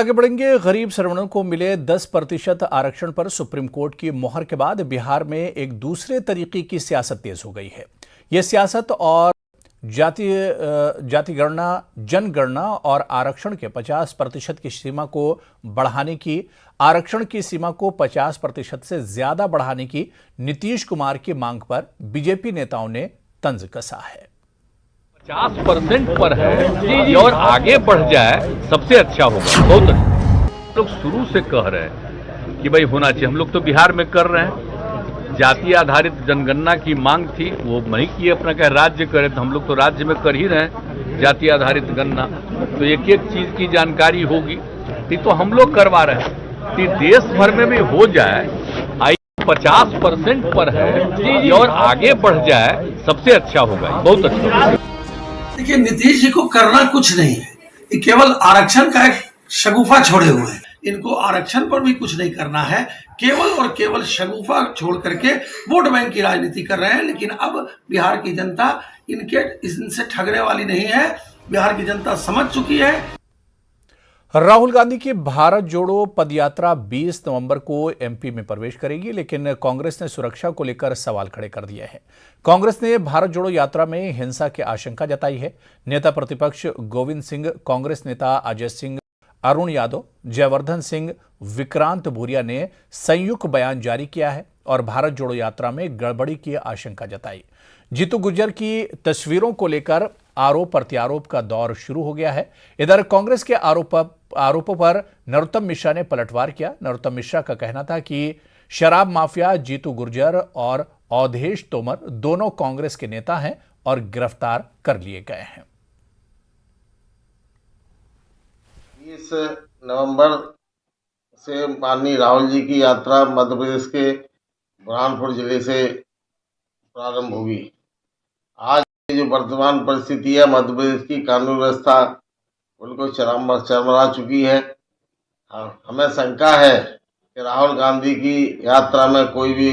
आगे बढ़ेंगे। गरीब श्रवणों को मिले 10% आरक्षण पर सुप्रीम कोर्ट की मोहर के बाद बिहार में एक दूसरे तरीके की सियासत तेज हो गई है। यह सियासत और जाति गणना, जनगणना और आरक्षण के 50% की सीमा को बढ़ाने की, आरक्षण की सीमा को 50% से ज्यादा बढ़ाने की नीतीश कुमार की मांग पर बीजेपी नेताओं ने तंज कसा है। 50% पर है और आगे बढ़ जाए सबसे अच्छा होगा। बहुत अच्छा। लोग शुरू से कह रहे हैं कि भाई होना चाहिए। हम लोग तो बिहार में कर रहे हैं, जाति आधारित जनगणना की मांग थी, वो नहीं किए, अपना क्या राज्य करे, तो हम लोग तो राज्य में कर ही रहे हैं जाति आधारित गणना। तो एक एक चीज की जानकारी होगी, तो हम लोग करवा रहे हैं कि देश भर में भी हो जाए। 50% पर है और आगे बढ़ जाए सबसे अच्छा होगा। बहुत अच्छा। देखिए, नीतीश जी को करना कुछ नहीं है, ये केवल आरक्षण का एक शगुफा छोड़े हुए हैं। इनको आरक्षण पर भी कुछ नहीं करना है, केवल और केवल शगुफा छोड़ करके वोट बैंक की राजनीति कर रहे हैं। लेकिन अब बिहार की जनता इनसे ठगने वाली नहीं है। बिहार की जनता समझ चुकी है। राहुल गांधी की भारत जोड़ो पदयात्रा 20 नवंबर को एमपी में प्रवेश करेगी, लेकिन कांग्रेस ने सुरक्षा को लेकर सवाल खड़े कर दिए हैं। कांग्रेस ने भारत जोड़ो यात्रा में हिंसा की आशंका जताई है। नेता प्रतिपक्ष गोविंद सिंह, कांग्रेस नेता अजय सिंह, अरुण यादव, जयवर्धन सिंह, विक्रांत भूरिया ने संयुक्त बयान जारी किया है और भारत जोड़ो यात्रा में गड़बड़ी की आशंका जताई। जीतू गुर्जर की तस्वीरों को लेकर आरोप प्रत्यारोप का दौर शुरू हो गया है। इधर कांग्रेस के आरोपों पर नरोत्तम मिश्रा ने पलटवार किया। नरोत्तम मिश्रा का कहना था कि शराब माफिया जीतू गुर्जर और अवधेश तोमर दोनों कांग्रेस के नेता हैं और गिरफ्तार कर लिए गए हैं। 20 नवंबर से माननीय राहुल जी की यात्रा मध्य प्रदेश के बुरहानपुर जिले से प्रारंभ होगी। आज जो वर्तमान परिस्थिति है मध्य प्रदेश की, कानून व्यवस्था बिल्कुल चरमरा चुकी है। हमें शंका है कि राहुल गांधी की यात्रा में कोई भी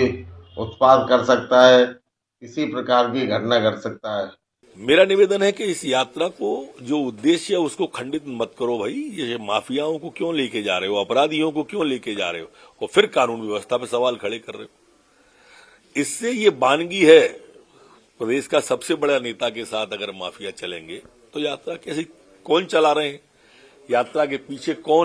उत्पात कर सकता है, किसी प्रकार की घटना घट सकता है। मेरा निवेदन है कि इस यात्रा को जो उद्देश्य है उसको खंडित मत करो भाई। ये माफियाओं को क्यों लेके जा रहे हो, अपराधियों को क्यों लेके जा रहे हो और फिर कानून व्यवस्था पे सवाल खड़े कर रहे हो। इससे ये बानगी है, प्रदेश का सबसे बड़ा नेता के साथ अगर माफिया चलेंगे तो यात्रा कैसे, कौन चला रहे हैं, यात्रा के पीछे कौन